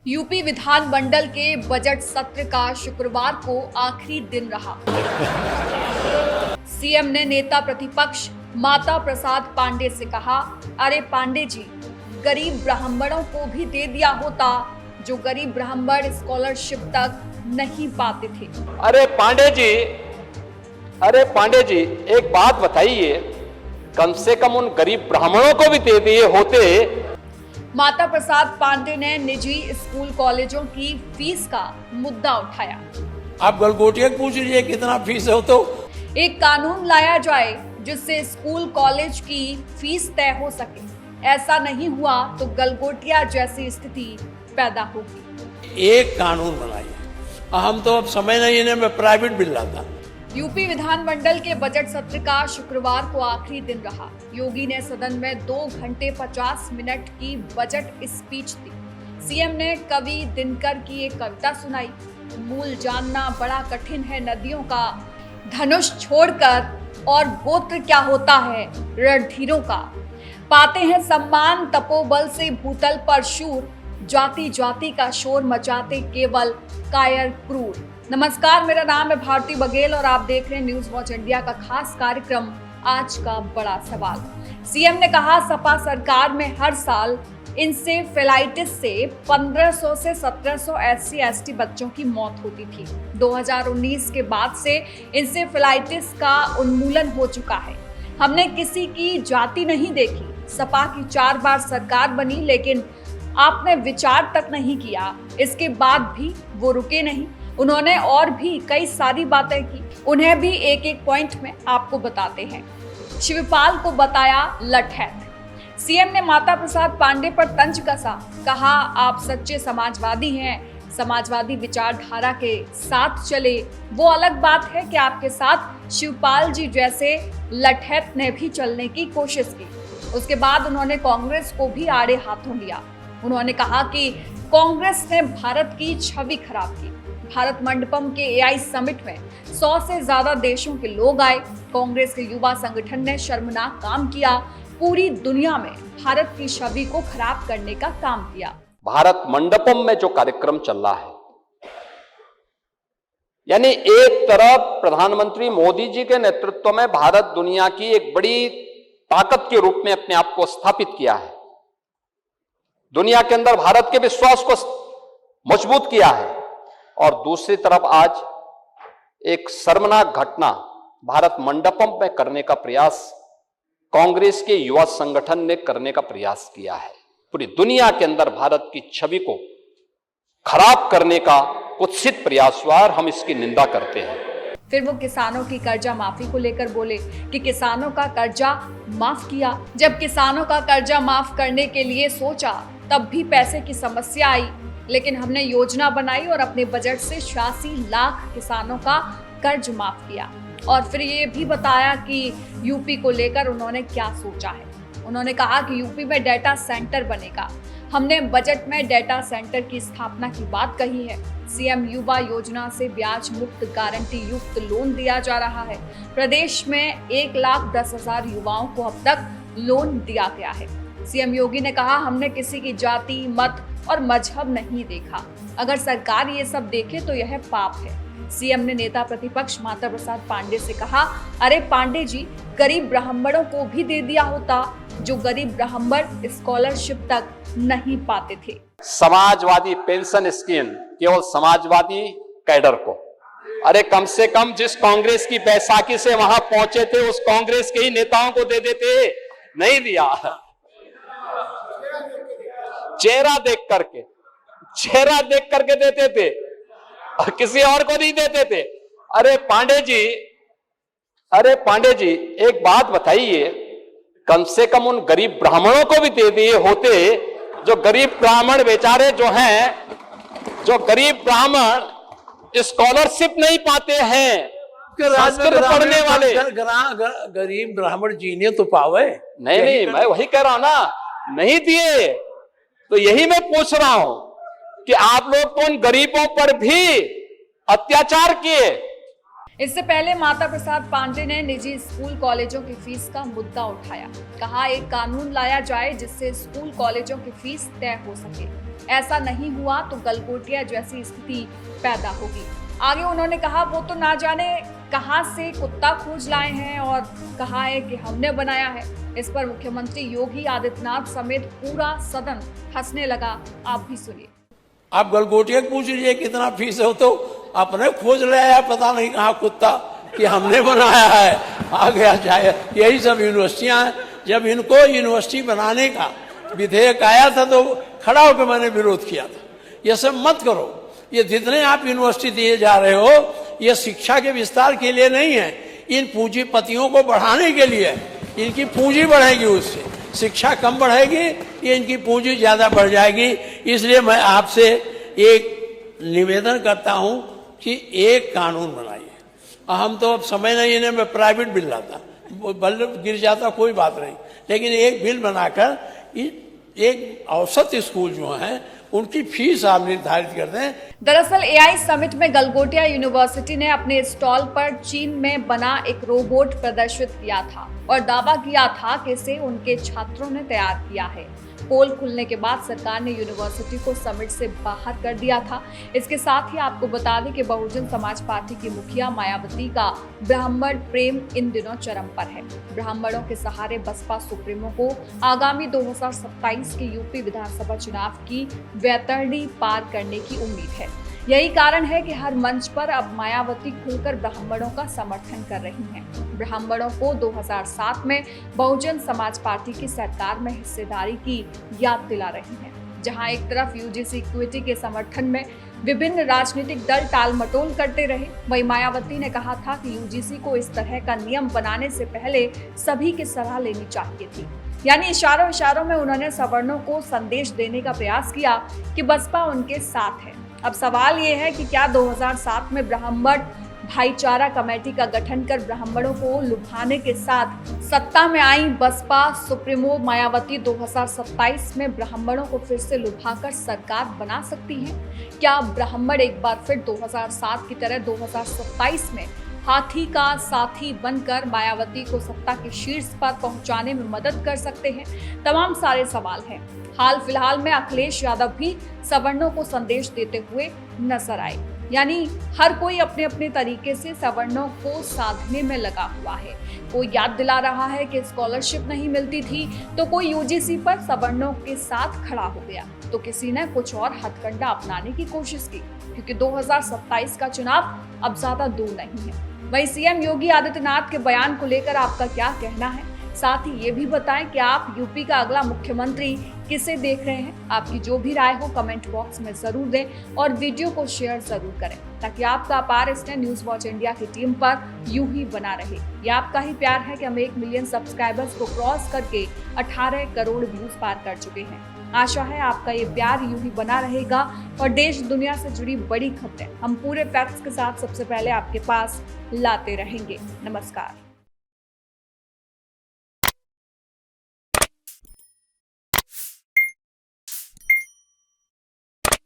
UP विधानमंडल के budget सत्र का शुक्रवार को आखिरी दिन रहा। सीएम ने नेता प्रतिपक्ष माता प्रसाद पांडे से कहा, अरे पांडे जी, गरीब ब्राह्मणों को भी दे दिया होता जो गरीब ब्राह्मण स्कॉलरशिप तक नहीं पाते थे। अरे पांडे जी, एक बात बताइए, कम से कम उन गरीब ब्राह्मणों को भी दे दिए होते। माता प्रसाद पांडे ने निजी स्कूल कॉलेजों की फीस का मुद्दा उठाया। आप गलगोटिया पूछ लीजिए कितना फीस है तो। एक कानून लाया जाए जिससे स्कूल कॉलेज की फीस तय हो सके। ऐसा नहीं हुआ तो गलगोटिया जैसी स्थिति पैदा होगी। एक कानून बनाइए। हम तो अब समय नहीं है, मैं प्राइवेट बिल लाता। यूपी विधानमंडल के बजट सत्र का शुक्रवार को आखिरी दिन रहा। योगी ने सदन में 2 घंटे 50 मिनट की बजट स्पीच दी। सीएम ने कवि दिनकर की एक कविता सुनाई। मूल जानना बड़ा कठिन है नदियों का, धनुष छोड़कर और गोत्र क्या होता है रणधीरों का। पाते हैं सम्मान तपोबल से भूतल पर शूर, जाति जाति का शोर मचाते केवल कायर क्रूर। नमस्कार, मेरा नाम है भारती बघेल और आप देख रहे हैं न्यूज वॉच इंडिया का खास कार्यक्रम आज का बड़ा सवाल। सीएम ने कहा, सपा सरकार में हर साल इंसेफेलाइटिस से 1500 से 1700 SC/ST बच्चों की मौत होती थी। 2019 के बाद से इंसेफेलाइटिस का उन्मूलन हो चुका है। हमने किसी की जाति नहीं देखी। सपा की 4 बार सरकार बनी, लेकिन आपने विचार तक नहीं किया। इसके बाद भी वो रुके नहीं। उन्होंने और भी कई सारी बातें की, उन्हें भी एक एक पॉइंट में आपको बताते हैं। शिवपाल को बताया लठैत। सीएम ने माता प्रसाद पांडे पर तंज कसा। कहा, आप सच्चे समाजवादी हैं, समाजवादी विचारधारा के साथ चले। वो अलग बात है कि आपके साथ शिवपाल जी जैसे लठैत ने भी चलने की कोशिश की। उसके बाद उन्होंने कांग्रेस को भी आड़े हाथों लिया। उन्होंने कहा कि कांग्रेस ने भारत की छवि खराब की। भारत मंडपम के AI समिट में 100 से ज्यादा देशों के लोग आए। कांग्रेस के युवा संगठन ने शर्मनाक काम किया। पूरी दुनिया में भारत की छवि को खराब करने का काम किया। भारत मंडपम में जो कार्यक्रम चल रहा है, यानी एक तरफ प्रधानमंत्री मोदी जी के नेतृत्व में भारत दुनिया की एक बड़ी ताकत के रूप में अपने आप को स्थापित किया है, दुनिया के अंदर भारत के विश्वास को मजबूत किया है, और दूसरी तरफ आज एक शर्मनाक घटना भारत मंडपम में करने का प्रयास कांग्रेस के युवा संगठन ने करने का प्रयास किया है। पूरी दुनिया के अंदर भारत की छवि को खराब करने का कुत्सित प्रयास हुआ और हम इसकी निंदा करते हैं। फिर वो किसानों की कर्जा माफी को लेकर बोले कि किसानों का कर्जा माफ किया। जब किसानों का कर्जा माफ करने के लिए सोचा तब भी पैसे की समस्या आई, लेकिन हमने योजना बनाई और अपने बजट से 86 लाख किसानों का कर्ज माफ किया। और फिर ये भी बताया कि यूपी को लेकर उन्होंने क्या सोचा है। उन्होंने कहा कि यूपी में डेटा सेंटर बनेगा। हमने बजट में डेटा सेंटर की स्थापना की बात कही है। सीएम युवा योजना से ब्याज मुक्त गारंटी युक्त लोन दिया जा रहा है। प्रदेश में 1,10,000 युवाओं को अब तक लोन दिया गया है। सीएम योगी ने कहा, हमने किसी की जाति, मत और मजहब नहीं देखा। अगर सरकार ये सब देखे तो यह पाप है। सीएम ने नेता प्रतिपक्ष माता प्रसाद पांडे से कहा, अरे पांडे जी, गरीब ब्राह्मणों को भी दे दिया होता जो गरीब ब्राह्मण स्कॉलरशिप तक नहीं पाते थे। समाजवादी पेंशन स्कीम केवल समाजवादी कैडर को, अरे कम से कम जिस कांग्रेस की बैसाखी से वहां पहुंचे थे उस कांग्रेस के ही नेताओं को दे देते, नहीं दिया। चेहरा देख करके देते थे और किसी और को नहीं देते थे। अरे पांडे जी, एक बात बताइए, कम से कम उन गरीब ब्राह्मणों को भी दे दिए होते जो गरीब ब्राह्मण बेचारे जो गरीब ब्राह्मण स्कॉलरशिप नहीं पाते हैं, संस्कृत पढ़ने वाले। गरीब ब्राह्मण जीने तो पावे। नहीं, मैं वही कह रहा हूं ना, नहीं दिए। तो यही मैं पूछ रहा हूं कि आप लोग तो उन गरीबों पर भी अत्याचार किए। इससे पहले माता प्रसाद पांडे ने निजी स्कूल कॉलेजों की फीस का मुद्दा उठाया। कहा, एक कानून लाया जाए जिससे स्कूल कॉलेजों की फीस तय हो सके। ऐसा नहीं हुआ तो गलगोटिया जैसी स्थिति पैदा होगी। आगे उन्होंने कहा, वो तो ना जाने कहां से कुत्ता खोज लाए हैं और कहा है कि हमने बनाया है। इस पर मुख्यमंत्री योगी आदित्यनाथ समेत पूरा सदन हंसने लगा। आप भी सुनिए। आप गलगोटिया पूछ लीजिए कितना फीस है, तो अपने खोज ले आया पता नहीं कहाँ कुत्ता कि हमने बनाया है, आ गया चाहे। यही सब यूनिवर्सिटियां हैं। जब इनको यूनिवर्सिटी बनाने का विधेयक आया था तो खड़ा होकर मैंने विरोध किया था, ये सब मत करो। ये जितने आप यूनिवर्सिटी दिए जा रहे हो, ये शिक्षा के विस्तार के लिए नहीं है, इन पूंजीपतियों को बढ़ाने के लिए। इनकी पूंजी बढ़ेगी, उससे शिक्षा कम बढ़ेगी, ये इनकी पूंजी ज्यादा बढ़ जाएगी। इसलिए मैं आपसे एक निवेदन करता हूं कि एक कानून बनाइए। हम तो अब समय नहीं है, मैं प्राइवेट बिल लाता, बल्ब गिर जाता कोई बात नहीं, लेकिन एक बिल बनाकर एक औसत स्कूल जो है उनकी फीस आप निर्धारित कर दें। दरअसल एआई समिट में गलगोटिया यूनिवर्सिटी ने अपने स्टॉल पर चीन में बना एक रोबोट प्रदर्शित किया था और दावा किया था कि इसे उनके छात्रों ने तैयार किया है। पोल खुलने के बाद सरकार ने यूनिवर्सिटी को समिट से बाहर कर दिया था। इसके साथ ही आपको बता दें कि बहुजन समाज पार्टी की मुखिया मायावती का ब्राह्मण प्रेम इन दिनों चरम पर है। ब्राह्मणों के सहारे बसपा सुप्रीमो को आगामी 2027 के यूपी विधानसभा चुनाव की वैतरणी पार करने की उम्मीद है। यही कारण है कि हर मंच पर अब मायावती खुलकर ब्राह्मणों का समर्थन कर रही हैं। ब्राह्मणों को 2007 में बहुजन समाज पार्टी की सरकार में हिस्सेदारी की याद दिला रही हैं, जहां एक तरफ यूजीसी इक्विटी के समर्थन में विभिन्न राजनीतिक दल टालमटोल करते रहे, वहीं मायावती ने कहा था कि यूजीसी को इस तरह का नियम बनाने से पहले सभी की सलाह लेनी चाहिए थी। यानी इशारों में उन्होंने सवर्णों को संदेश देने का प्रयास किया कि बसपा उनके साथ है। अब सवाल ये है कि क्या 2007 में ब्राह्मण भाईचारा कमेटी का गठन कर ब्राह्मणों को लुभाने के साथ सत्ता में आई बसपा सुप्रीमो मायावती 2027 में ब्राह्मणों को फिर से लुभाकर सरकार बना सकती है? क्या ब्राह्मण एक बार फिर 2007 की तरह 2027 में हाथी का साथी बनकर मायावती को सत्ता के शीर्ष पर पहुंचाने में मदद कर सकते हैं? तमाम सारे सवाल हैं। हाल फिलहाल में अखिलेश यादव भी सवर्णों को संदेश देते हुए नजर आए। यानी हर कोई अपने अपने तरीके से सवर्णों को साधने में लगा हुआ है। कोई याद दिला रहा है कि स्कॉलरशिप नहीं मिलती थी तो कोई यूजीसी पर सवर्णों के साथ खड़ा हो गया, तो किसी ने कुछ और हथकंडा अपनाने की कोशिश की, क्योंकि 2027 का चुनाव अब ज्यादा दूर नहीं है। वहीं सीएम योगी आदित्यनाथ के बयान को लेकर आपका क्या कहना है? साथ ही ये भी बताएं कि आप यूपी का अगला मुख्यमंत्री किसे देख रहे हैं? आपकी जो भी राय हो कमेंट बॉक्स में जरूर दें और वीडियो को शेयर जरूर करें, ताकि आपका अपार स्नेह न्यूज़ वॉच इंडिया की टीम पर यूं ही बना रहे। ये आपका ही प्यार है कि हम 1 मिलियन सब्सक्राइबर्स को क्रॉस करके 18 करोड़ व्यूज पार कर चुके हैं। आशा है आपका ये प्यार यूं ही बना रहेगा और देश दुनिया से जुड़ी बड़ी खबरें हम पूरे फैक्ट्स के साथ सबसे पहले आपके पास लाते रहेंगे। नमस्कार।